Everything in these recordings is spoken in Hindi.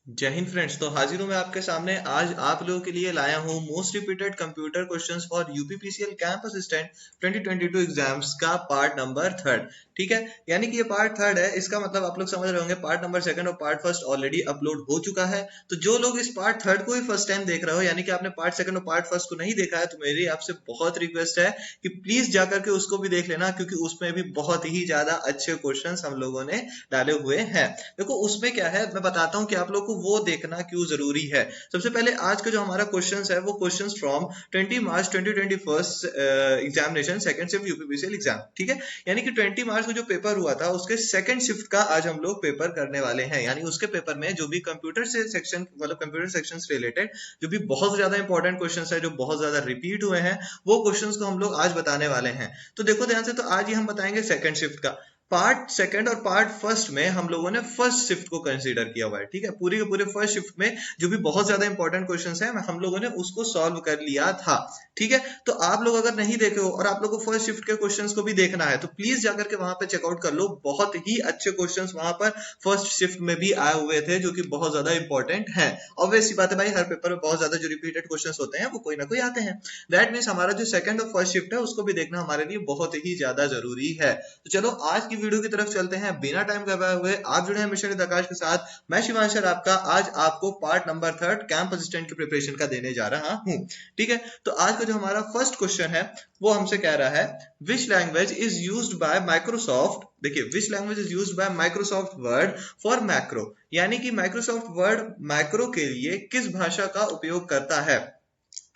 जय हिंद फ्रेंड्स। तो हाजिर हूं मैं आपके सामने। आज आप लोगों के लिए लाया हूं most repeated computer questions for UPPCL camp assistant 2022 exams का पार्ट नंबर थर्ड। ठीक है, यानी कि ये पार्ट थर्ड है। इसका मतलब आप लोग समझ रहे होंगे पार्ट नंबर सेकंड और पार्ट फर्स्ट ऑलरेडी अपलोड हो चुका है। तो जो लोग इस पार्ट थर्ड को ही फर्स्ट टाइम देख रहे हो, यानी कि आपने पार्ट सेकंड और पार्ट फर्स्ट को नहीं देखा है, तो मेरी आपसे बहुत रिक्वेस्ट है कि प्लीज जाकर के उसको भी देख लेना, क्योंकि उसमें भी बहुत ही ज्यादा अच्छे क्वेश्चन हम लोगों ने डाले हुए हैं। देखो उसमें क्या है, मैं बताता हूँ कि आप लोग को वो देखना क्यों जरूरी है। सबसे पहले आज का जो हमारा क्वेश्चंस है वो questions from 20 March 2021 examination second shift UPPCL exam. ठीक है, यानी कि 20 मार्च को जो पेपर हुआ था उसके सेकंड शिफ्ट का आज हम लोग पेपर करने वाले हैं। यानी उसके पेपर में जो भी कंप्यूटर से सेक्शन मतलब कंप्यूटर सेक्शन से रिलेटेड जो भी बहुत ज्यादा इंपॉर्टेंट क्वेश्चंस है, जो बहुत ज्यादा रिपीट हुए हैं, वो क्वेश्चंस को हम लोग आज बताने वाले हैं। तो देखो ध्यान से, तो आज ही हम बताएंगे सेकंड शिफ्ट का। पार्ट सेकंड और पार्ट फर्स्ट में हम लोगों ने फर्स्ट शिफ्ट को कंसीडर किया हुआ है। ठीक है, पूरे के पूरे फर्स्ट शिफ्ट में जो भी बहुत ज्यादा इंपॉर्टेंट क्वेश्चंस हैं हम लोगों ने उसको सॉल्व कर लिया था। ठीक है, तो आप लोग अगर नहीं देखे हो और आप लोग को फर्स्ट शिफ्ट के क्वेश्चंस को भी देखना है, तो प्लीज जाकर के वहां पे चेकआउट कर लो। बहुत ही अच्छे क्वेश्चंस वहां पर फर्स्ट शिफ्ट में भी आए हुए थे, जो कि बहुत ज्यादा इंपॉर्टेंट है। ऑब्वियस सी बात है भाई, हर पेपर में बहुत ज्यादा जो रिपीटेड क्वेश्चंस होते हैं वो कोई ना कोई आते हैं। दैट मीन्स हमारा जो सेकंड और फर्स्ट शिफ्ट है उसको भी देखना हमारे लिए बहुत ही ज्यादा जरूरी है। तो चलो आज की वीडियो की तरफ चलते हैं बिना टाइम गवाए हुए। आप जुड़े हैं मिशन आकाश के साथ। मैं शिवांश आपका आज आपको part number third camp assistant की प्रिपरेशन का देने जा रहा हूं। ठीक है, तो आज का जो हमारा फर्स्ट क्वेश्चन है वो हमसे कह रहा है which language is used by Microsoft. देखिए, which language is used by Microsoft word for macro, यानी कि माइक्रोसॉफ्ट वर्ड मैक्रो के लिए किस भाषा का उपयोग करता है।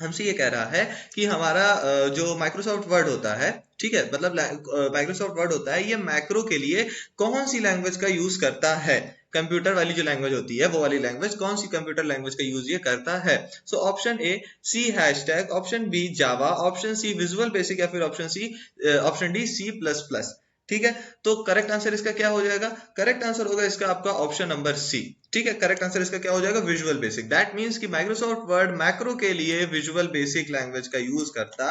हमसे ये कह रहा है कि हमारा जो माइक्रोसॉफ्ट वर्ड होता है, ठीक है, मतलब माइक्रोसॉफ्ट वर्ड होता है, ये मैक्रो के लिए कौन सी लैंग्वेज का यूज करता है। कंप्यूटर वाली जो लैंग्वेज होती है वो वाली लैंग्वेज, कौन सी कंप्यूटर लैंग्वेज का यूज ये करता है। So option A C hashtag, option B Java, option C Visual Basic, या फिर option D C plus plus. ठीक है, तो करेक्ट आंसर इसका क्या हो जाएगा? करेक्ट आंसर होगा इसका आपका ऑप्शन नंबर सी। ठीक है, करेक्ट आंसर इसका क्या हो जाएगा? Visual basic. दैट मींस कि माइक्रोसॉफ्ट वर्ड मैक्रो के लिए विजुअल बेसिक लैंग्वेज का यूज करता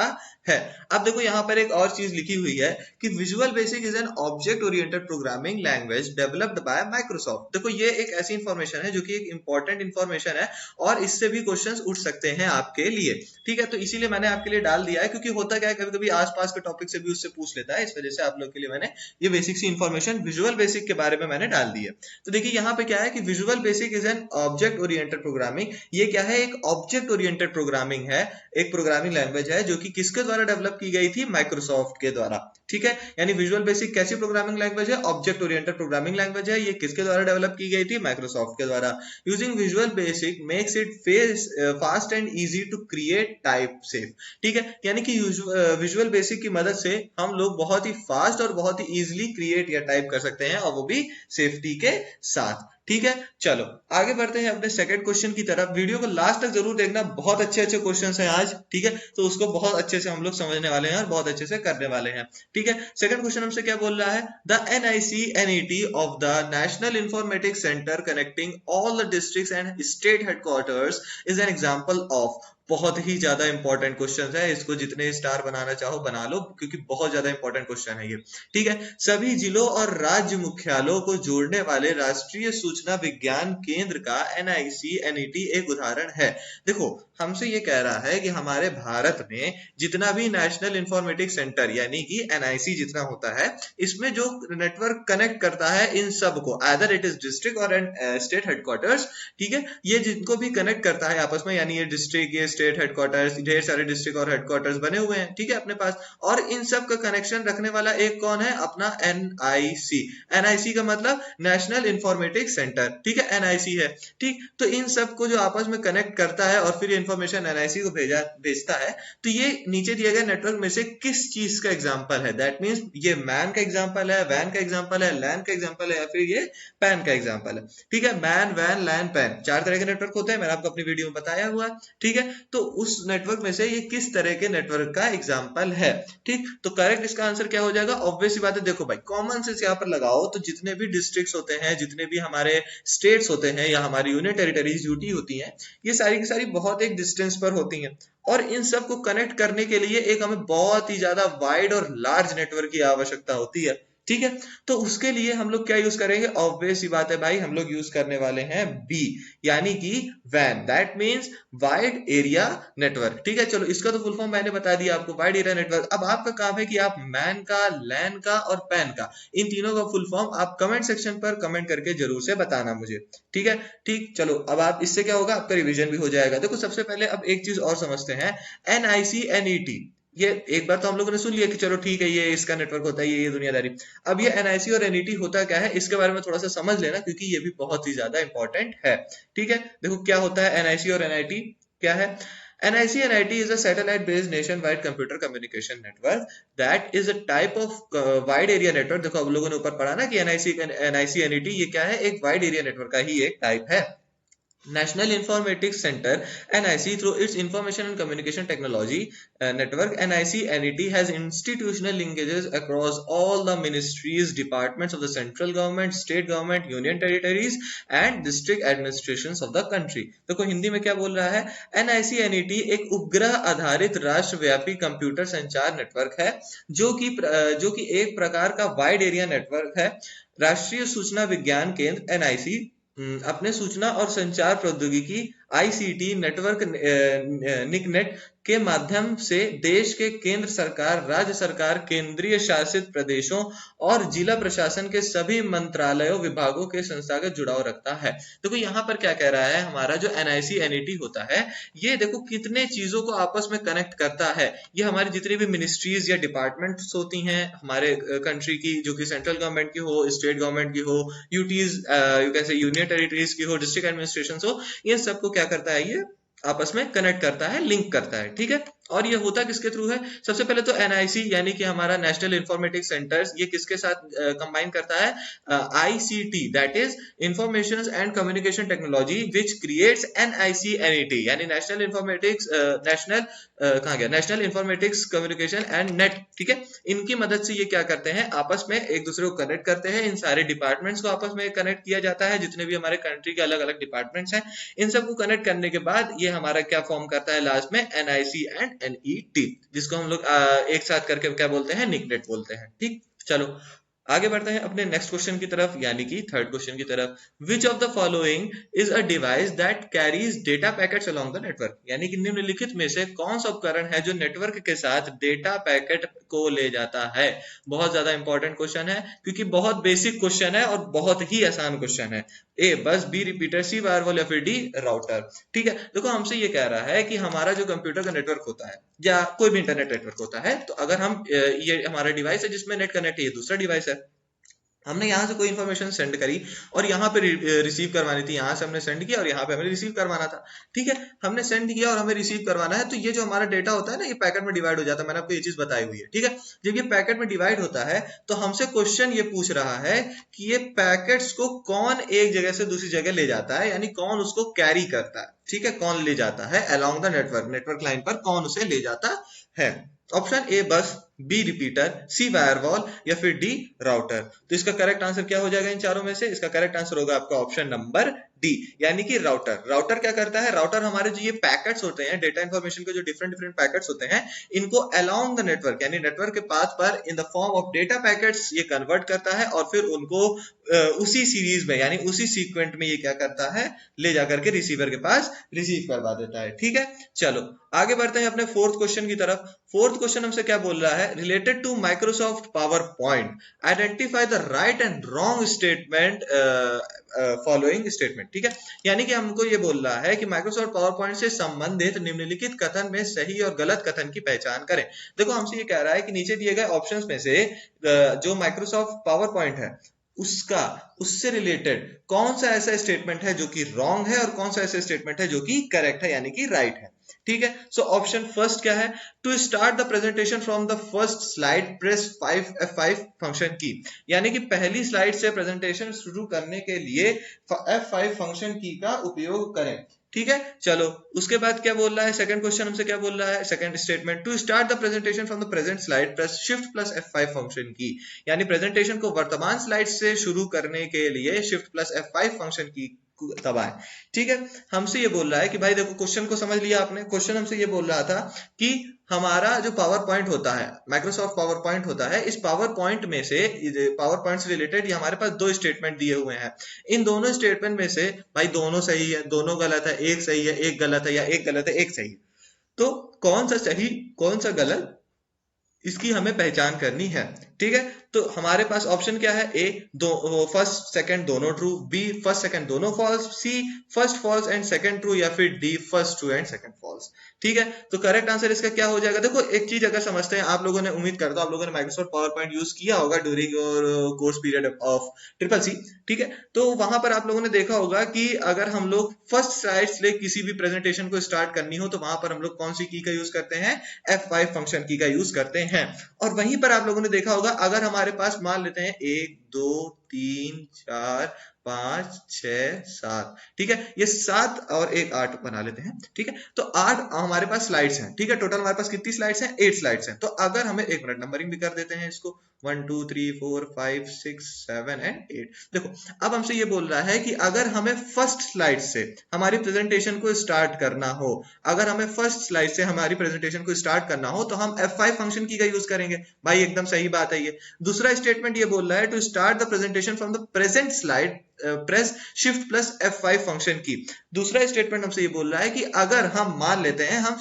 है। अब देखो यहां पर एक और चीज लिखी हुई है कि visual basic is an object oriented programming language developed by Microsoft. देखो ये एक ऐसी इंफॉर्मेशन है जो कि एक इंपॉर्टेंट इंफॉर्मेशन है और इससे भी क्वेश्चंस उठ सकते हैं आपके लिए। ठीक है, तो इसीलिए मैंने आपके लिए डाल दिया है, क्योंकि होता क्या है कभी कभी आसपास के टॉपिक से भी उससे पूछ लेता है। इस वजह से आप लोग के लिए मैंने ये बेसिक सी इंफॉर्मेशन विजुअल बेसिक के बारे में मैंने डाल दी है। तो देखिए यहाँ पे क्या है कि visual basic is an object oriented programming. ये क्या है? एक ऑब्जेक्ट ओरिएंटेड प्रोग्रामिंग है, एक प्रोग्रामिंग लैंग्वेज है जो कि किसके द्वारा डेवलप की गई थी? माइक्रोसॉफ्ट के द्वारा। ठीक है, यानी विजुअल बेसिक कैसी प्रोग्रामिंग लैंग्वेज है? ऑब्जेक्ट ओरिएंटेड प्रोग्रामिंग लैंग्वेज है। ये किसके द्वारा डेवलप की गई थी? माइक्रोसॉफ्ट के द्वारा। Using Visual Basic makes it fast and easy to create type safe. ठीक है, यानी कि विजुअल बेसिक की मदद से हम लोग बहुत ही फास्ट और बहुत ही इजीली क्रिएट या टाइप कर सकते हैं, और वो भी सेफ्टी के साथ। ठीक है, चलो आगे बढ़ते हैं अपने सेकंड क्वेश्चन की तरफ। वीडियो को लास्ट तक जरूर देखना, बहुत अच्छे अच्छे क्वेश्चंस हैं आज। ठीक है, तो उसको बहुत अच्छे से हम लोग समझने वाले हैं और बहुत अच्छे से करने वाले हैं। ठीक है, सेकंड क्वेश्चन हमसे क्या बोल रहा है? The NICNET of the national informatics centre connecting all the districts and state headquarters is an example of. बहुत ही ज्यादा इंपॉर्टेंट क्वेश्चन है, इसको जितने स्टार बनाना चाहो बना लो, क्योंकि बहुत ज्यादा इंपॉर्टेंट क्वेश्चन है ये। ठीक है, सभी जिलों और राज्य मुख्यालयों को जोड़ने वाले राष्ट्रीय सूचना विज्ञान केंद्र का NICNET एक उदाहरण है। देखो हमसे ये कह रहा है कि हमारे भारत में जितना भी नेशनल इंफॉर्मेटिक्स सेंटर यानी कि NIC जितना होता है, इसमें जो नेटवर्क कनेक्ट करता है इन सबको, आइदर इट इज डिस्ट्रिक्ट और स्टेट हेडक्वार्टर्स। ठीक है, ये जिनको भी कनेक्ट करता है आपस में, यानी ये डिस्ट्रिक्ट, ये स्टेट हेडक्वार्टर्स, ढेर सारे डिस्ट्रिक्ट और हेडक्वार्टर्स बने हुए हैं। ठीक है, अपने पास, और इन सब का कनेक्शन रखने वाला एक कौन है? अपना NIC। NIC का मतलब नेशनल इंफॉर्मेटिक्स सेंटर। ठीक है, NIC है। ठीक, तो इन सब को जो आपस में कनेक्ट करता है और फिर इंफॉर्मेशन NIC को भेजता है, तो ये नीचे दिए गए नेटवर्क में से किस चीज का एग्जाम्पल है? दैट मीन्स ये मैन का एग्जाम्पल है, वैन का एग्जाम्पल है, लैन का एग्जाम्पल है, या फिर ये पैन का एग्जाम्पल है। ठीक है, मैन, वैन, लैन, पैन, 4 तरह के नेटवर्क होते हैं, मैंने आपको अपनी वीडियो में बताया हुआ है। ठीक है, तो उस नेटवर्क में से ये किस तरह के नेटवर्क का एग्जाम्पल है। ठीक, तो करेक्ट इसका आंसर क्या हो जाएगा? ऑब्वियस सी बात है, देखो भाई कॉमन सेंस यहाँ पर लगाओ, तो जितने भी डिस्ट्रिक्ट्स होते हैं, जितने भी हमारे स्टेट्स होते हैं या हमारी यूनियन टेरिटरीज यूटी होती हैं, ये सारी की सारी बहुत एक डिस्टेंस पर होती हैं, और इन सब को कनेक्ट करने के लिए एक हमें बहुत ही ज्यादा वाइड और लार्ज नेटवर्क की आवश्यकता होती है। ठीक है, तो उसके लिए हम लोग क्या यूज करेंगे, ऑब्वियस सी बात है भाई, हम लोग यूज करने वाले हैं बी, यानी कि वैन, that means wide area network. ठीक है, चलो इसका तो फुल फॉर्म मैंने बता दिया आपको, वाइड एरिया नेटवर्क। अब आपका काम है कि आप मैन का, लैन का और पैन का, इन तीनों का फुल फॉर्म आप कमेंट सेक्शन पर कमेंट करके जरूर से बताना मुझे। ठीक है, ठीक, चलो अब आप इससे क्या होगा, आपका रिवीजन भी हो जाएगा। देखो सबसे पहले अब एक चीज और समझते हैं, NIC NET, ये एक बार तो हम लोगों ने सुन लिया कि चलो ठीक है ये इसका नेटवर्क होता है, ये दुनियादारी। अब ये NIC और NET होता क्या है, इसके बारे में थोड़ा सा समझ लेना, क्योंकि ये भी बहुत ही ज्यादा इंपॉर्टेंट है। ठीक है, देखो क्या होता है NIC और NIT, क्या है। NIC NIT is a satellite-based nationwide computer communication network that is a type of wide area network। देखो अब लोगों ने ऊपर पढ़ा ना कि NIC NET ये क्या है, एक वाइड एरिया नेटवर्क का ही एक टाइप है। National Informatics Center NIC through its Information and Communication Technology network NIC NET has institutional linkages across all the ministries, departments of the central government, state government, union territories and district administrations of the country। देखो हिंदी में क्या बोल रहा है, NIC NET एक उपग्रह आधारित राष्ट्रव्यापी कंप्यूटर संचार नेटवर्क है जो कि एक प्रकार का वाइड एरिया नेटवर्क है। राष्ट्रीय सूचना विज्ञान केंद्र NIC अपने सूचना और संचार प्रौद्योगिकी ICT नेटवर्क निकनेट के माध्यम से देश के केंद्र सरकार, राज्य सरकार, केंद्रीय शासित प्रदेशों और जिला प्रशासन के सभी मंत्रालयों, विभागों के संस्थागत जुड़ाव रखता है। देखो यहाँ पर क्या कह रहा है, हमारा जो NIC NET होता है ये देखो कितने चीजों को आपस में कनेक्ट करता है। ये हमारी जितनी भी मिनिस्ट्रीज या डिपार्टमेंट्स होती हैं हमारे कंट्री की, जो कि सेंट्रल गवर्नमेंट की हो, स्टेट गवर्नमेंट की हो, यूटीज यू कैन से यूनियन टेरिटरीज की हो, डिस्ट्रिक्ट एडमिनिस्ट्रेशन हो, ये सबको क्या करता है, ये आपस में कनेक्ट करता है, लिंक करता है। ठीक है, और ये होता किसके थ्रू है, सबसे पहले तो NIC यानी कि हमारा नेशनल इंफॉर्मेटिक्स सेंटर्स, ये किसके साथ कंबाइन करता है, ICT that is information and communication technology which creates NIC NET, यानी नेशनल इंफॉर्मेटिक्स कहाँ गया, national informatics communication and net. ठीक है, इनकी मदद से ये क्या करते हैं, आपस में एक दूसरे को कनेक्ट करते हैं। इन सारे डिपार्टमेंट्स को आपस में कनेक्ट किया जाता है, जितने भी हमारे कंट्री के अलग अलग डिपार्टमेंट्स हैं, इन सबको कनेक्ट करने के बाद ये हमारा क्या फॉर्म करता है लास्ट में, NIC एंड NET, जिसको हम लोग एक साथ करके क्या बोलते हैं, निकनेट बोलते हैं। ठीक, चलो आगे बढ़ते हैं अपने नेक्स्ट क्वेश्चन की तरफ, यानी कि थर्ड क्वेश्चन की तरफ। विच of the following is a device that carries data packets along the network, यानी कि निम्नलिखित में से कौन सा उपकरण है जो नेटवर्क के साथ डेटा पैकेट को ले जाता है। बहुत ज्यादा इंपॉर्टेंट क्वेश्चन है, क्योंकि बहुत बेसिक क्वेश्चन है और बहुत ही आसान क्वेश्चन है। ए बस, बी रिपीटर, सी वायरवॉल या फिर डी राउटर। ठीक है, देखो हमसे ये कह रहा है कि हमारा जो कंप्यूटर का नेटवर्क होता है या कोई भी इंटरनेट नेटवर्क होता है, तो अगर हम ये हमारा डिवाइस है जिसमें नेट कनेक्ट है, ये दूसरा डिवाइस है, हमने यहाँ से कोई इन्फॉर्मेशन सेंड करी और यहाँ पे रिसीव करवानी थी, यहाँ से हमने सेंड किया और यहाँ पे हमें रिसीव करवाना था। ठीक है, हमने सेंड किया और हमें रिसीव करवाना है, तो ये जो हमारा डेटा होता है ना, ये पैकेट में डिवाइड हो जाता है। मैंने आपको ये चीज बताई हुई है। ठीक है, जब ये पैकेट में डिवाइड होता है तो हमसे क्वेश्चन ये पूछ रहा है कि ये पैकेट्स को कौन एक जगह से दूसरी जगह ले जाता है, यानी कौन उसको कैरी करता है। ठीक है, कौन ले जाता है along the network, network line पर कौन उसे ले जाता है। ऑप्शन ए बस, बी रिपीटर, सी वायरवॉल या फिर डी राउटर। तो इसका करेक्ट आंसर क्या हो जाएगा इन चारों में से, इसका करेक्ट आंसर होगा आपका ऑप्शन नंबर डी, यानी कि राउटर। राउटर क्या करता है, राउटर हमारे जो ये पैकेट्स होते हैं, डेटा इंफॉर्मेशन के जो डिफरेंट डिफरेंट पैकेट्स होते हैं, इनको अलोंग द नेटवर्क यानी नेटवर्क के पाथ पर in the form of data packets ये कन्वर्ट करता है और फिर उनको उसी सीरीज में यानी उसी सीक्वेंट में ये क्या करता है, ले जाकर के रिसीवर के पास रिसीव करवा देता है। ठीक है, चलो आगे बढ़ते हैं अपने फोर्थ क्वेश्चन की तरफ। फोर्थ क्वेश्चन हमसे क्या बोल रहा है, related to Microsoft PowerPoint, identify the right and wrong statement following statement. ठीक है, यानी कि हमको ये बोल रहा है कि माइक्रोसॉफ्ट पावर पॉइंट से संबंधित निम्नलिखित कथन में सही और गलत कथन की पहचान करें। देखो हमसे ये कह रहा है कि नीचे दिए गए ऑप्शंस में से जो माइक्रोसॉफ्ट पावर पॉइंट है उससे रिलेटेड कौन सा ऐसा स्टेटमेंट है जो कि रॉन्ग है और कौन सा ऐसा स्टेटमेंट है जो कि करेक्ट है यानी कि राइट है। ठीक है, सो ऑप्शन फर्स्ट क्या है, to start the presentation from the first slide press F5 function key, यानी कि पहली स्लाइड से प्रेजेंटेशन शुरू करने के लिए F5 फंक्शन की का उपयोग करें। ठीक है, चलो उसके बाद क्या बोल रहा है, सेकंड क्वेश्चन हमसे क्या बोल रहा है, second statement, to start the presentation from the present slide press shift plus F5 function key, यानी प्रेजेंटेशन को वर्तमान स्लाइड से शुरू करने के लिए शिफ्ट प्लस F5 फंक्शन की दबाएं। ठीक है, हमसे ये बोल रहा है कि भाई देखो क्वेश्चन को समझ लिया आपने, क्वेश्चन हमसे ये बोल रहा था कि हमारा जो पावर पॉइंट होता है, माइक्रोसॉफ्ट पावर पॉइंट होता है, इस पावर पॉइंट में से, पावर पॉइंट से रिलेटेड ये हमारे पास दो स्टेटमेंट दिए हुए हैं। इन दोनों स्टेटमेंट में से भाई दोनों सही है, दोनों गलत है, एक सही है, एक गलत है, या एक गलत है, एक सही है। तो कौन सा सही कौन सा गलत, इसकी हमें पहचान करनी है। ठीक है, तो हमारे पास ऑप्शन क्या है? ए दो फर्स्ट सेकंड दोनों ट्रू, बी फर्स्ट सेकंड दोनों false, C first false and second true, या फिर D first true and second false. ठीक है, तो करेक्ट आंसर इसका क्या हो जाएगा? देखो एक चीज अगर समझते हैं आप लोगों ने, उम्मीद करता हूं आप लोगों ने माइक्रोसॉफ्ट पावर पॉइंट यूज किया होगा during your course period of triple C. ठीक है, तो वहां पर आप लोगों ने देखा होगा कि अगर हम लोग फर्स्ट स्लाइड से किसी भी प्रेजेंटेशन को स्टार्ट करनी हो तो वहां पर हम लोग कौन सी की का यूज करते हैं? F5 फंक्शन की का यूज करते हैं। और वहीं पर आप लोगों ने देखा होगा, अगर हमारे पास मान लेते हैं 1 2 3 4 5 6 7, ठीक है, ये 7 और 1 8 बना लेते हैं। ठीक है, तो 8 हमारे पास स्लाइड्स हैं। ठीक है, टोटल हमारे पास कितनी स्लाइड्स हैं? 8 स्लाइड्स हैं। तो अगर हमें, एक मिनट नंबरिंग भी कर देते हैं इसको, 1 2 3 4 5 6 7 एंड 8। देखो अब हमसे ये बोल रहा है कि अगर हमें फर्स्ट स्लाइड से हमारी प्रेजेंटेशन को स्टार्ट करना हो, अगर हमें फर्स्ट स्लाइड से हमारी प्रेजेंटेशन को स्टार्ट करना हो तो हम F5 फंक्शन की का यूज करेंगे। भाई एकदम सही बात है ये। दूसरा स्टेटमेंट ये बोल रहा है to start the presentation from the present slide press shift plus F5 function key. दूसरा स्टेटमेंट हमसे ये बोल रहा है कि अगर हम मान लेते हैं हम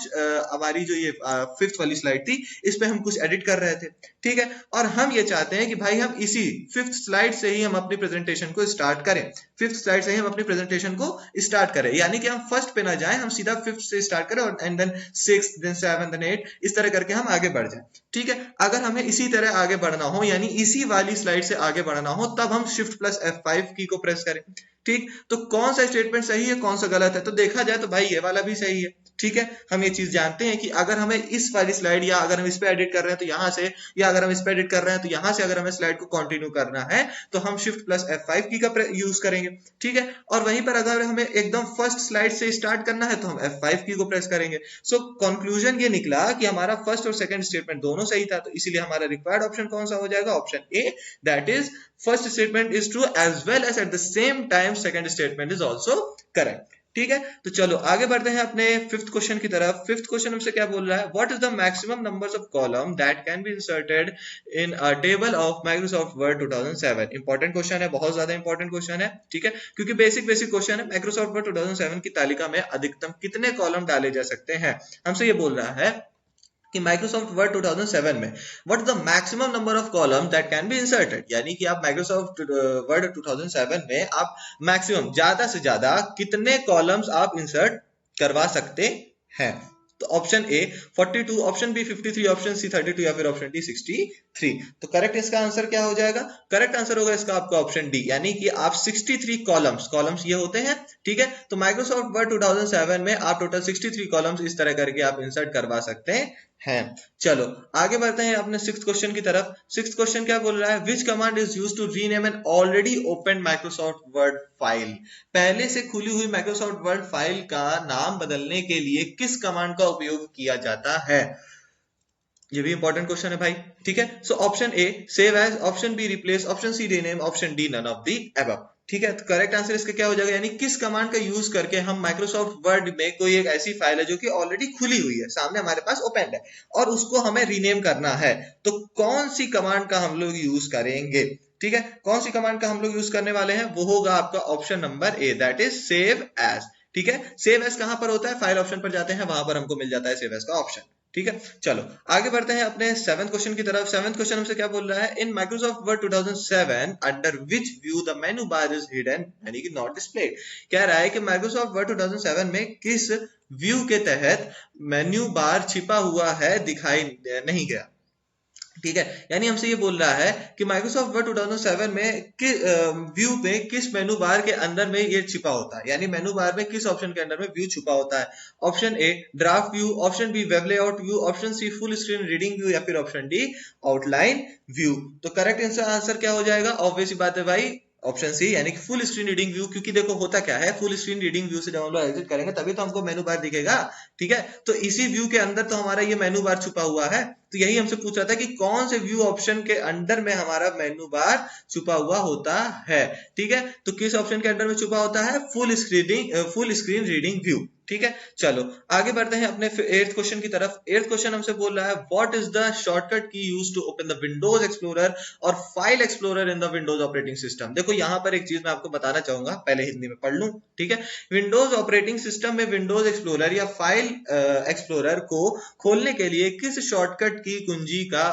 हमारी जो ये फिफ्थ वाली स्लाइड थी इस पे हम कुछ एडिट कर रहे थे, ठीक है, और हम ये चाहते हैं कि भाई हम इसी फिफ्थ स्लाइड से ही हम अपनी प्रेजेंटेशन को स्टार्ट करें, फिफ्थ स्लाइड से ही हम अपनी प्रेजेंटेशन को स्टार्ट करें, यानी कि हम फर्स्ट पे ना जाएं, हम सीधा फिफ्थ से स्टार्ट करें और एंड देन 6 देन 7 देन 8 इस तरह करके हम आगे बढ़ जाएं। ठीक है, अगर हमें इसी तरह आगे बढ़ना हो यानी इसी वाली स्लाइड से आगे बढ़ना हो तब हम शिफ्ट प्लस F5 की को प्रेस करें। ठीक, तो कौन सा स्टेटमेंट सही है कौन सा गलत है? तो देखा जाए तो भाई ये वाला भी सही है। ठीक है, हम ये चीज जानते हैं कि अगर हमें इस वाली स्लाइड या अगर हम इस पे एडिट कर रहे हैं तो यहां से, या अगर हम इस पे एडिट कर रहे हैं तो यहां से अगर हमें स्लाइड को कंटिन्यू करना है तो हम शिफ्ट प्लस F5 की का यूज करेंगे। ठीक है, और वहीं पर अगर हमें एकदम फर्स्ट स्लाइड से स्टार्ट करना है तो हम F5 की को प्रेस करेंगे। सो कंक्लूजन ये निकला कि हमारा फर्स्ट और सेकंड स्टेटमेंट दोनों सही था, तो इसीलिए हमारा रिक्वायर्ड ऑप्शन कौन सा हो जाएगा? Option A, that is first statement is true as well as at the same time second statement is also correct. ठीक है, तो चलो आगे बढ़ते हैं अपने फिफ्थ क्वेश्चन की तरफ। फिफ्थ क्वेश्चन हमसे क्या बोल रहा है? What is the maximum numbers of column that can be inserted in a table of Microsoft word 2007। Important question है, बहुत ज्यादा इंपॉर्टेंट क्वेश्चन है। ठीक है, क्योंकि बेसिक क्वेश्चन है। माइक्रोसॉफ्ट वर्ड 2007 की तालिका में अधिकतम कितने कॉलम डाले जा सकते हैं? हमसे ये बोल रहा है कि माइक्रोसॉफ्ट वर्ड 2007 में what the maximum number of column that can be inserted, यानी कि आप माइक्रोसॉफ्ट वर्ड 2007 में आप मैक्सिमम ज्यादा से ज्यादा कितने कॉलम्स आप इंसर्ट करवा सकते हैं? तो option A 42, option B 53, option C 32 या फिर ऑप्शन डी 63। तो करेक्ट इसका आंसर क्या हो जाएगा? करेक्ट आंसर होगा इसका आपका ऑप्शन डी, यानी कि आप 63 कॉलम्स ये होते हैं। ठीक है, तो माइक्रोसॉफ्ट वर्ड 2007 में आप टोटल 63 कॉलम्स इस तरह करके आप इंसर्ट करवा सकते हैं। चलो आगे बढ़ते हैं अपने सिक्स्थ क्वेश्चन की तरफ। सिक्स्थ क्वेश्चन क्या बोल रहा है? Which command is used to rename an already open Microsoft Word file. पहले से खुली हुई माइक्रोसॉफ्ट वर्ड फाइल का नाम बदलने के लिए किस कमांड का उपयोग किया जाता है? ये भी इंपॉर्टेंट क्वेश्चन है भाई। ठीक है, so option A save as, option B replace, option C rename, option D none of the above. ठीक है, तो करेक्ट आंसर इसका क्या हो जाएगा? यानी किस कमांड का यूज करके हम माइक्रोसॉफ्ट वर्ड में कोई एक ऐसी फाइल है जो कि ऑलरेडी खुली हुई है, सामने हमारे पास ओपन है और उसको हमें रीनेम करना है, तो कौन सी कमांड का हम लोग यूज करेंगे? ठीक है, कौन सी कमांड का हम लोग यूज करने वाले हैं? वो होगा आपका option number A, that is save as. ठीक है, सेव एज कहां पर होता है? फाइल ऑप्शन पर जाते हैं, वहां पर हमको मिल जाता है सेव एज का ऑप्शन। ठीक है, चलो आगे बढ़ते हैं अपने सेवेंथ क्वेश्चन की तरफ। सेवेंथ क्वेश्चन हमसे क्या बोल रहा है? In Microsoft word 2007 under which view the menu bar is hidden यानी कि नॉट डिस्प्लेड। कह रहा है कि माइक्रोसॉफ्ट वर्ड 2007 में किस व्यू के तहत मेन्यू बार छिपा हुआ है, दिखाई नहीं गया। ठीक है, यानी हमसे ये बोल रहा है कि माइक्रोसॉफ्ट वर्ड 2007 में व्यू में किस मेनू बार के अंदर में ये छिपा होता है, यानी मेनू बार में किस ऑप्शन के अंदर में व्यू छुपा होता है। Option A draft view, option B web layout view, option C full screen reading view या फिर ऑप्शन डी आउटलाइन व्यू। तो करेक्ट आंसर क्या हो जाएगा? ऑब्वियस बात है भाई, ऑप्शन सी यानी कि फुल स्क्रीन रीडिंग व्यू। क्योंकि देखो होता क्या है, फुल स्क्रीन रीडिंग व्यू से जब हम लोग एग्जिट करेंगे तभी तो हमको मेनू बार दिखेगा। ठीक है, तो इसी व्यू के अंदर तो हमारा ये मेनू बार छुपा हुआ है। तो यही हमसे पूछ रहा था कि कौन से व्यू ऑप्शन के अंडर में हमारा मेनू बार छुपा हुआ होता है। ठीक है, तो किस ऑप्शन के अंडर में छुपा होता है? Full screen reading view. ठीक है, चलो आगे बढ़ते हैं अपने 8th क्वेश्चन की तरफ। 8th क्वेश्चन हमसे बोल रहा है what is the shortcut key used to open the Windows explorer और file explorer in the Windows operating system. देखो यहां पर एक चीज मैं आपको बताना चाहूंगा, पहले हिंदी में पढ़ लूं। ठीक है, विंडोज ऑपरेटिंग सिस्टम में विंडोज एक्सप्लोरर या फाइल एक्सप्लोरर को खोलने के लिए किस शॉर्टकट की कुंजी का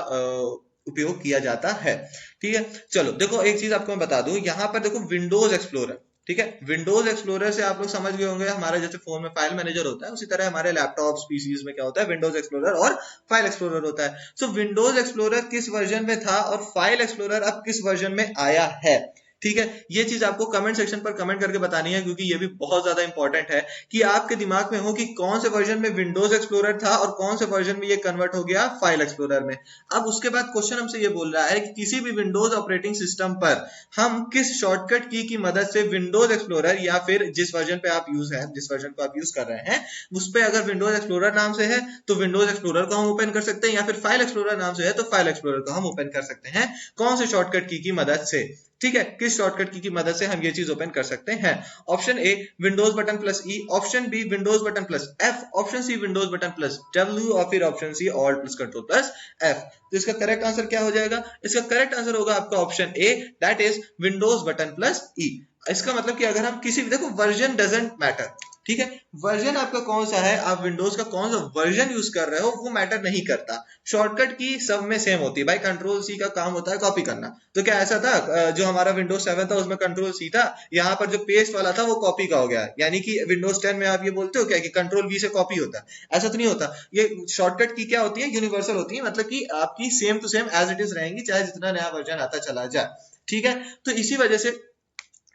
उपयोग किया जाता है। ठीक है, चलो देखो एक चीज आपको मैं बता दूं, यहां पर देखो विंडोज एक्सप्लोरर, ठीक है, विंडोज एक्सप्लोरर से आप लोग समझ गए होंगे हमारे जैसे फोन में फाइल मैनेजर होता है, उसी तरह हमारे लैपटॉप्स पीसीज में क्या होता है? विंडोज एक्सप्लोरर और फाइल एक्सप्लोरर होता है। सो विंडोज एक्सप्लोरर किस वर्जन में था और फाइल एक्सप्लोरर अब किस वर्जन में आया है? ठीक है, ये चीज आपको कमेंट सेक्शन पर कमेंट करके बतानी है, क्योंकि ये भी बहुत ज्यादा इंपॉर्टेंट है कि आपके दिमाग में हो कि कौन से वर्जन में विंडोज एक्सप्लोरर था और कौन से वर्जन में ये कन्वर्ट हो गया फाइल एक्सप्लोरर में। अब उसके बाद क्वेश्चन हमसे ये बोल रहा है कि किसी भी विंडोज ऑपरेटिंग सिस्टम पर हम किस शॉर्टकट की मदद से विंडोज एक्सप्लोरर या फिर जिस वर्जन पे आप जिस वर्जन को आप यूज कर रहे हैं उस पे अगर विंडोज एक्सप्लोरर नाम से है तो विंडोज एक्सप्लोरर को हम ओपन कर सकते हैं, या फिर फाइल एक्सप्लोरर नाम से है तो फाइल एक्सप्लोरर को हम ओपन कर सकते हैं। कौन से शॉर्टकट की मदद से? ठीक है, किस शॉर्टकट की मदद से हम ये चीज ओपन कर सकते हैं? Option A Windows button plus E, option B Windows button plus F, option C Windows button plus W और फिर option C alt plus control plus F. तो इसका करेक्ट आंसर क्या हो जाएगा? इसका करेक्ट आंसर होगा आपका option A, that is Windows button plus E. इसका मतलब कि अगर हम किसी भी, देखो वर्जन डजंट मैटर, ठीक है, वर्जन आपका कौन सा है, आप विंडोज का कौन सा वर्जन यूज कर रहे हो वो मैटर नहीं करता, शॉर्टकट की सब में सेम होती है भाई। कंट्रोल सी का काम होता है कॉपी करना, तो क्या ऐसा था जो हमारा विंडोज 7 था उसमें कंट्रोल सी था, यहाँ पर जो पेस्ट वाला था वो कॉपी का हो गया, यानी कि विंडोज 10 में आप ये बोलते हो क्या कि कंट्रोल वी से कॉपी होता है? ऐसा तो नहीं होता। ये शॉर्टकट की क्या होती है? यूनिवर्सल होती है, मतलब कि आपकी same to same as it is रहेंगी चाहे जितना नया वर्जन आता चला जाए। ठीक है, तो इसी वजह से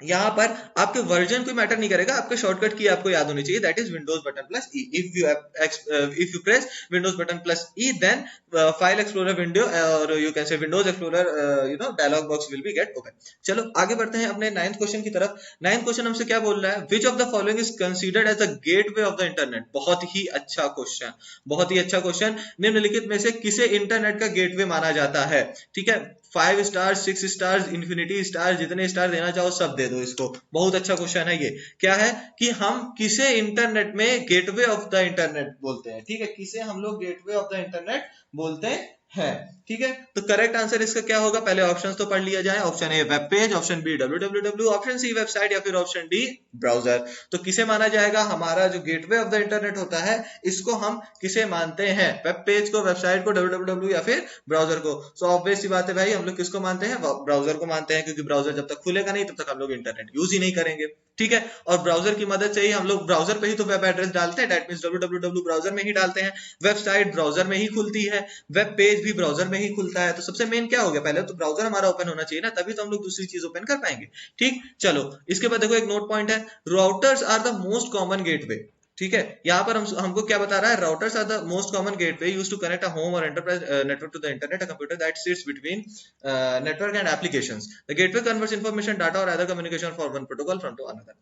यहाँ पर आपके वर्जन कोई मैटर नहीं करेगा, आपके शॉर्टकट की आपको याद होनी चाहिए, that is Windows button plus E. If you press Windows button plus E then file explorer window और you can say Windows explorer dialog box will be get open. चलो आगे बढ़ते हैं अपने 9th क्वेश्चन की तरफ। 9th क्वेश्चन हमसे क्या बोल रहा है? Which of the following is considered as the gateway of the internet. बहुत ही अच्छा क्वेश्चन, बहुत ही अच्छा क्वेश्चन। निम्नलिखित में से किसे इंटरनेट का गेटवे माना जाता है? ठीक है, 5 स्टार, 6 स्टार, इन्फिनिटी स्टार, जितने स्टार देना चाहो सब दे दो इसको। बहुत अच्छा क्वेश्चन है ये। क्या है कि हम किसे इंटरनेट में गेटवे ऑफ द इंटरनेट बोलते हैं? ठीक है, किसे हम लोग गेटवे ऑफ द इंटरनेट बोलते हैं। ठीक है, तो करेक्ट आंसर इसका क्या होगा? पहले ऑप्शंस तो पढ़ लिया जाए। Option A web page, option B www, option C website या फिर ऑप्शन डी ब्राउजर। तो किसे माना जाएगा? हमारा जो गेटवे ऑफ द इंटरनेट होता है इसको हम किसे मानते हैं? वेब पेज को, वेबसाइट को, www या फिर ब्राउजर को। सो ऑब्वियस सी बात है भाई, हम लोग किसको मानते हैं? ब्राउजर को मानते हैं, क्योंकि ब्राउजर जब तक खुलेगा नहीं तब तक हम लोग इंटरनेट यूज ही नहीं करेंगे। ठीक है, और ब्राउजर की मदद से ही हम लोग ब्राउजर पे ही तो वेब एड्रेस डालते हैं, दैट मींस www ब्राउजर में ही डालते हैं, वेबसाइट ब्राउजर में ही खुलती है, वेब पेज भी ब्राउजर में ही खुलता है। तो सबसे मेन क्या हो गया? पहले तो ब्राउजर हमारा ओपन होना चाहिए ना, तभी तो हम लोग दूसरी चीज ओपन कर पाएंगे। ठीक, चलो इसके बाद देखो एक नोट पॉइंट है, routers are the most common gateway. ठीक है, यहाँ पर हमको क्या बता रहा है? Routers are the most common gateway used to connect a home और enterprise network to the internet, a computer that sits between network and applications. The gateway converts information, data और other communication for one protocol from to another.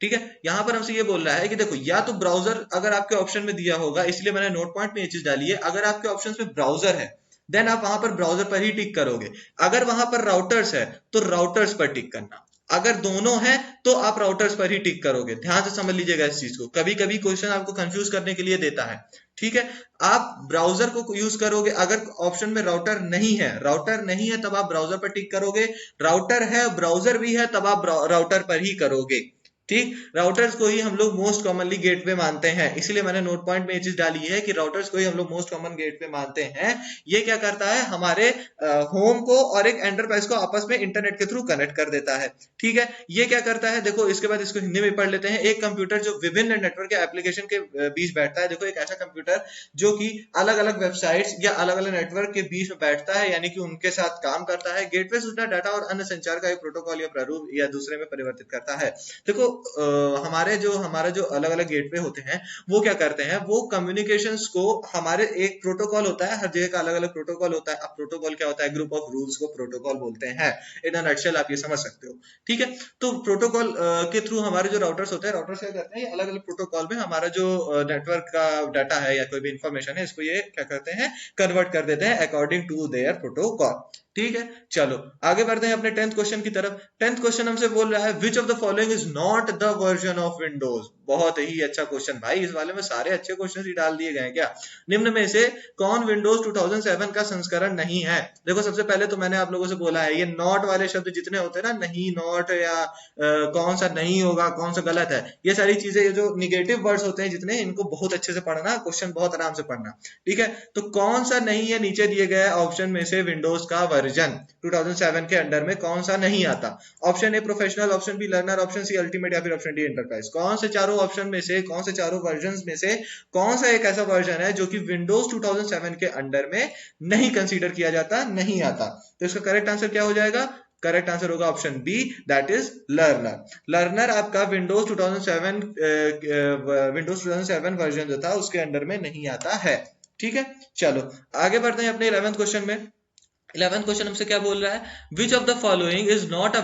ठीक है, यहाँ पर हमसे ये बोल रहा है कि देखो या तो ब्राउजर अगर आपके ऑप्शन में दिया होगा, इसलिए मैंने नोट पॉइंट में ये चीज डाली है, अगर आपके ऑप्शन में ब्राउजर है देन आप वहां पर ब्राउजर पर ही टिक करोगे, अगर वहां पर राउटर्स है तो राउटर्स पर टिक करना, अगर दोनों है तो आप राउटर्स पर ही टिक करोगे। ध्यान से समझ लीजिएगा इस चीज को, कभी कभी क्वेश्चन आपको कंफ्यूज करने के लिए देता है। ठीक है, आप ब्राउजर को यूज करोगे, अगर ऑप्शन में राउटर नहीं है तब आप ब्राउजर पर टिक करोगे, राउटर है ब्राउजर भी है तब आप राउटर पर ही करोगे। ठीक, राउटर्स को ही हम लोग मोस्ट कॉमनली गेटवे मानते हैं, इसलिए मैंने नोट पॉइंट में ये चीज डाली है कि राउटर्स को ही हम लोग मोस्ट कॉमन गेटवे मानते हैं। ये क्या करता है? हमारे होम को और एक एंटरप्राइज को आपस में इंटरनेट के थ्रू कनेक्ट कर देता है। ठीक है, ये क्या करता है? देखो इसके बाद इसको हिंदी में पढ़ लेते हैं। एक कंप्यूटर जो विभिन्न नेटवर्क के एप्लीकेशन के बीच बैठता है, देखो एक ऐसा कंप्यूटर जो कि अलग अलग वेबसाइट्स या अलग अलग नेटवर्क के बीच में बैठता है, यानी कि उनके साथ काम करता है। गेटवे सूचना, डाटा और अन्य संचार का एक प्रोटोकॉल या प्रारूप या दूसरे में परिवर्तित करता है। देखो हमारा जो अलग अलग गेटवे होते हैं वो क्या करते हैं, वो कम्युनिकेशंस को, हमारे एक प्रोटोकॉल होता है, हर जगह का अलग अलग प्रोटोकॉल होता है। अब प्रोटोकॉल क्या होता है, ग्रुप ऑफ रूल्स को प्रोटोकॉल बोलते हैं। इन अ नटशेल आप ये समझ सकते हो, ठीक है। तो प्रोटोकॉल के थ्रू हमारे जो राउटर्स होते हैं, राउटर्स क्या करते हैं, अलग अलग प्रोटोकॉल में हमारा जो नेटवर्क का डाटा है या कोई भी इंफॉर्मेशन है, इसको ये क्या करते हैं, कन्वर्ट कर देते हैं अकॉर्डिंग टू देयर प्रोटोकॉल, ठीक है। चलो आगे बढ़ते हैं अपने 10th क्वेश्चन की तरफ। 10th क्वेश्चन हमसे बोल रहा है which of the following is not the version of Windows. बहुत ही अच्छा क्वेश्चन भाई, इस वाले में सारे अच्छे क्वेश्चन ही डाल दिए गए क्या। निम्न में से कौन विंडोज 2007 का संस्करण नहीं है। देखो सबसे पहले तो मैंने आप लोगों से बोला है, ये नॉट वाले शब्द जितने होते हैं ना, नहीं, नॉट या कौन सा नहीं होगा, कौन सा गलत है, ये सारी चीजें, ये जो निगेटिव वर्ड्स होते हैं जितने, इनको बहुत अच्छे से पढ़ना, क्वेश्चन बहुत आराम से पढ़ना, ठीक है। तो कौन सा नहीं है, नीचे दिए गए ऑप्शन में से विंडोज का वर्जन 2007 के अंडर में कौन सा नहीं आता। Option A professional, option B learner, option C ultimate या फिर ऑप्शन डी एंटरप्राइज। कौन से चारों ऑप्शन में से, कौन से चारों वर्जन में से कौन सा एक ऐसा वर्जन है जो कि विंडोज 2007 के अंडर में नहीं कंसीडर किया जाता, नहीं आता। तो इसका करेक्ट आंसर क्या हो जाएगा, करेक्ट आंसर होगा option B, that is learner. Learner आपका विंडोज 2007 वर्जन जो था उसके अंडर में नहीं आता है, ठीक है। चलो आगे बढ़ते हैं अपने 11th क्वेश्चन में। 11th क्वेश्चन हमसे क्या बोल रहा है, which of the following is not a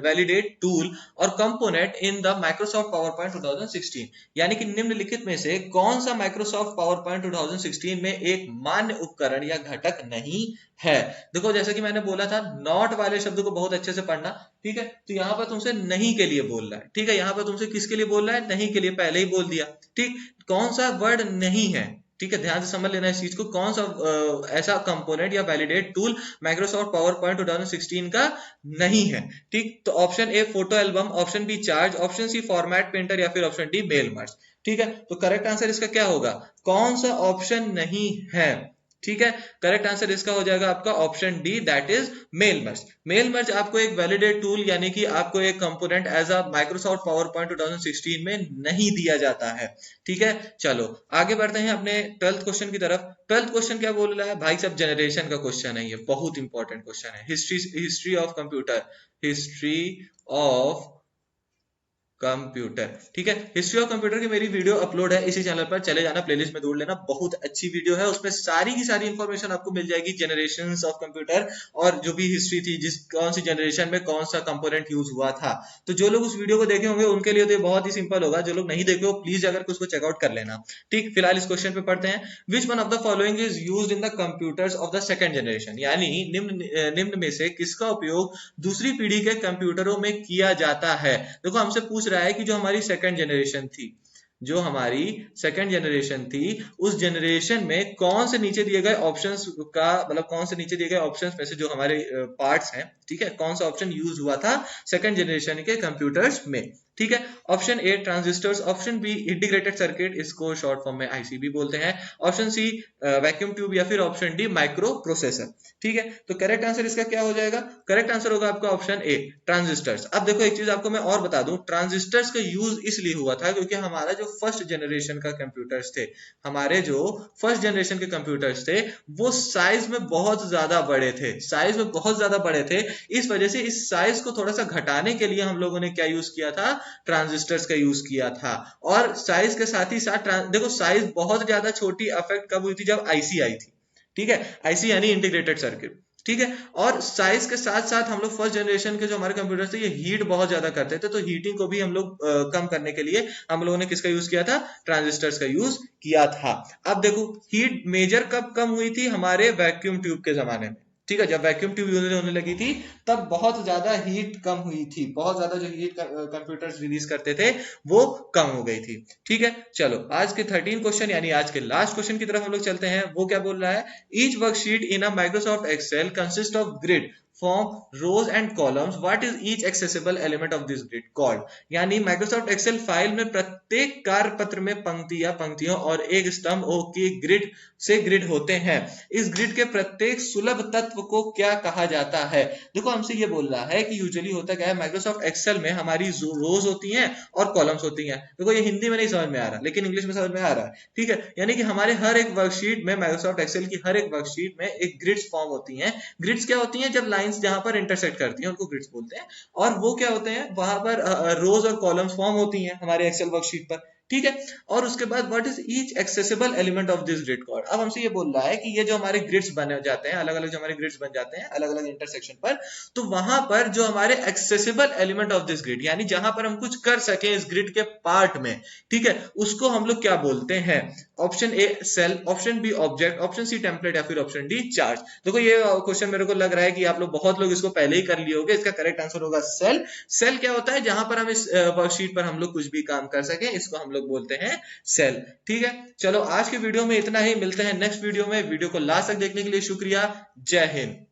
validate tool और component in the Microsoft PowerPoint 2016। यानी कि निम्नलिखित में से कौन सा माइक्रोसॉफ्ट पावर पॉइंट 2016 में एक मान्य उपकरण या घटक नहीं है। देखो जैसे कि मैंने बोला था, नॉट वाले शब्द को बहुत अच्छे से पढ़ना, ठीक है। तो यहाँ पर तुमसे नहीं के लिए बोल रहा है, ठीक है। यहाँ पर तुमसे किसके लिए बोल रहा है, नहीं के लिए, पहले ही बोल दिया, ठीक। कौन सा वर्ड नहीं है, ठीक है, ध्यान से समझ लेना इस चीज को। कौन सा ऐसा कंपोनेंट या validate tool Microsoft PowerPoint 2016 का नहीं है, ठीक। तो option A photo album, option B charge, option C format painter या फिर ऑप्शन डी मेल मर्ज, ठीक है। तो करेक्ट आंसर इसका क्या होगा, कौन सा ऑप्शन नहीं है, ठीक है। करेक्ट आंसर इसका हो जाएगा आपका option D, that is mail merge. Mail merge आपको एक वैलिडेट टूल यानी कि आपको एक component as a Microsoft PowerPoint 2016 में नहीं दिया जाता है, ठीक है। चलो आगे बढ़ते हैं अपने 12th क्वेश्चन की तरफ। 12th क्वेश्चन क्या बोल रहा है भाई साहब, जनरेशन का क्वेश्चन है, ये बहुत इंपॉर्टेंट क्वेश्चन है। History of computer, history of computer, ठीक है। हिस्ट्री ऑफ कंप्यूटर की मेरी वीडियो अपलोड है इसी चैनल पर, चले जाना, प्लेलिस्ट में ढूंढ लेना, बहुत अच्छी वीडियो है। उसमें सारी की सारी इंफॉर्मेशन आपको मिल जाएगी जनरेशंस ऑफ कंप्यूटर और जो भी हिस्ट्री थी, जिस कौन सी जनरेशन में कौन सा कंपोनेंट यूज हुआ था। तो जो लोग उस वीडियो को देखे होंगे उनके लिए तो ये बहुत ही सिंपल होगा, जो लोग नहीं देखे हो प्लीज अगर उसको चेकआउट कर लेना, ठीक। फिलहाल इस क्वेश्चन पे पढ़ते हैं। Which one of the following is used in the computers of the second generation. यानी निम्न में से किसका उपयोग दूसरी पीढ़ी के कंप्यूटरों में किया जाता है। देखो हमसे पूछ रहा है कि जो हमारी सेकंड जनरेशन थी, जो हमारी सेकंड जनरेशन थी, उस जनरेशन में कौन से नीचे दिए गए ऑप्शंस का, मतलब कौन से नीचे दिए गए ऑप्शंस में से जो हमारे पार्ट्स हैं, ठीक है, कौन सा ऑप्शन यूज हुआ था सेकंड जनरेशन के कंप्यूटर्स में, ठीक है। Option A transistors, option be integrated circuit, इसको शॉर्ट फॉर्म में आईसीबी बोलते हैं, ऑप्शन सी वैक्यूम ट्यूब या फिर ऑप्शन डी माइक्रो प्रोसेसर, ठीक है। तो करेक्ट आंसर इसका क्या हो जाएगा, करेक्ट आंसर होगा आपका ऑप्शन ए ट्रांजिस्टर्स। अब देखो एक चीज आपको मैं और बता दूं, ट्रांजिस्टर्स का यूज इसलिए हुआ था क्योंकि हमारा जो फर्स्ट जनरेशन का कंप्यूटर्स थे, हमारे जो फर्स्ट जनरेशन के कंप्यूटर्स थे वो साइज में बहुत ज्यादा बड़े थे, साइज में बहुत ज्यादा बड़े थे। इस वजह से इस साइज को थोड़ा सा घटाने के लिए हम लोगों ने क्या यूज किया था, ट्रांजिस्टर्स का यूज किया था। और साइज के साथ ही साथ देखो साइज बहुत ज्यादा छोटी अफेक्ट कब हुई थी, जब आईसी आई थी, ठीक है। आईसी यानी इंटीग्रेटेड सर्किट, ठीक है। और साइज के साथ साथ हम लोग फर्स्ट जनरेशन के जो हमारे कंप्यूटर थे ये हीट बहुत ज्यादा करते थे, तो हीटिंग को भी हम लोग कम करने के लिए हम लोगों ने किसका यूज किया था, ट्रांजिस्टर्स का यूज किया था। अब देखो हीट मेजर कब कम हुई थी, हमारे वैक्यूम ट्यूब के जमाने में, ठीक है। जब वैक्यूम ट्यूब यूज होने लगी थी तब बहुत ज्यादा हीट कम हुई थी, बहुत ज्यादा जो हीट कंप्यूटर्स रिलीज करते थे वो कम हो गई थी, ठीक है। चलो आज के 13 क्वेश्चन यानी आज के लास्ट क्वेश्चन की तरफ हम लोग चलते हैं। वो क्या बोल रहा है, each worksheet in a Microsoft Excel consist of grid form rows and columns. What is each accessible element of this grid called? यानी माइक्रोसॉफ्ट एक्सेल फाइल में प्रत्येक कार्य पत्र में पंक्ति या पंक्तियों और एक स्तंभ की ग्रिड से ग्रिड होते हैं। इस ग्रिड के प्रत्येक सुलभ तत्व तत्व को क्या कहा जाता है? देखो हमसे ये बोल रहा है कि यूजुअली होता क्या है, माइक्रोसॉफ्ट एक्सेल में हमारी रोज होती हैं और कॉलम्स होती हैं। देखो ये हिंदी में नहीं समझ में आ रहा, लेकिन इंग्लिश में समझ में आ रहा है, ठीक है। यानी कि हमारे हर एक वर्कशीट में, माइक्रोसॉफ्ट एक्सेल की हर एक वर्कशीट में एक ग्रिड्स फॉर्म होती हैं। ग्रिड्स क्या होती हैं? जब लाइंस जहां पर इंटरसेक्ट करती हैं उनको ग्रिड्स बोलते हैं। और वो क्या होते हैं, वहां पर रोज और कॉलम्स फॉर्म होती हैं हमारे एक्सेल वर्कशीट पर, ठीक है। और उसके बाद what is each accessible element of this grid cord. अब हमसे ये बोल रहा है कि ये जो हमारे ग्रिड्स बने जाते हैं, अलग अलग जो हमारे ग्रिड्स बन जाते हैं अलग अलग इंटरसेक्शन पर, तो वहां पर जो हमारे accessible element of this grid, यानी जहां पर हम कुछ कर सके इस ग्रिड के पार्ट में, ठीक है, उसको हम लोग क्या बोलते हैं? Option A cell, option B object, option C template, या फिर ऑप्शन डी चार्ज। देखो ये क्वेश्चन मेरे को लग रहा है कि आप लोग बहुत लोग इसको पहले ही कर लिए होंगे। इसका करेक्ट आंसर होगा सेल। सेल क्या होता है? जहां पर हम इस वर्कशीट पर हम लोग कुछ भी काम कर सके, इसको हम लोग बोलते हैं सेल, ठीक है। चलो आज के वीडियो में इतना ही, मिलते हैं नेक्स्ट वीडियो में। वीडियो को लास्ट तक देखने के लिए शुक्रिया। जय हिंद।